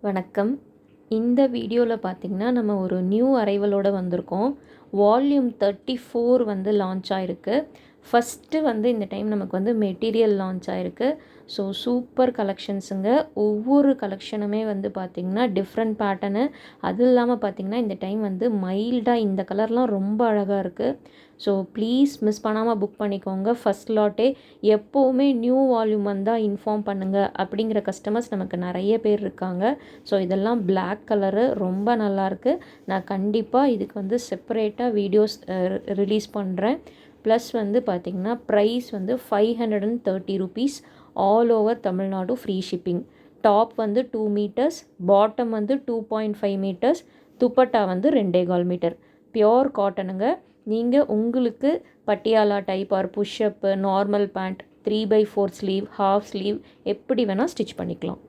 வணக்கம். இந்த வீடியோவில் பார்த்திங்கன்னா நம்ம ஒரு நியூ அரைவலோடு வந்திருக்கோம். வால்யூம் 34 வந்து லான்ச் ஆகிருக்கு. ஃபஸ்ட்டு வந்து இந்த டைம் நமக்கு வந்து மெட்டீரியல் லான்ச் ஆகிருக்கு. ஸோ சூப்பர் கலெக்ஷன்ஸுங்க. ஒவ்வொரு கலெக்ஷனுமே வந்து பார்த்திங்கன்னா டிஃப்ரெண்ட் பேட்டர்னு. அது இல்லாமல் பார்த்திங்கன்னா இந்த டைம் வந்து மைல்டாக இந்த கலர்லாம் ரொம்ப அழகாக இருக்குது. ஸோ ப்ளீஸ் மிஸ் பண்ணாமல் புக் பண்ணிக்கோங்க. First latte. எப்போவுமே நியூ வால்யூம் வந்தால் இன்ஃபார்ம் பண்ணுங்கள் அப்படிங்கிற கஸ்டமர்ஸ் நமக்கு நிறைய பேர் இருக்காங்க. ஸோ இதெல்லாம் பிளாக் கலரு ரொம்ப நல்லாயிருக்கு. நான் கண்டிப்பாக இதுக்கு வந்து செப்பரேட்டாக வீடியோஸ் ரிலீஸ் பண்ணுறேன். ப்ளஸ் வந்து பார்த்திங்கன்னா ப்ரைஸ் வந்து 530 rupees. All over Tamil Nadu free shipping. Top வந்து 2 மீட்டர்ஸ், பாட்டம் வந்து 2.5 மீட்டர்ஸ், துப்பட்டா வந்து 2.25 மீட்டர். பியோர் காட்டனுங்க. நீங்கள் உங்களுக்கு Patiala type or push up, normal pant, 3/4 sleeve, half sleeve எப்படி வேணால் ஸ்டிச் பண்ணிக்கலாம்.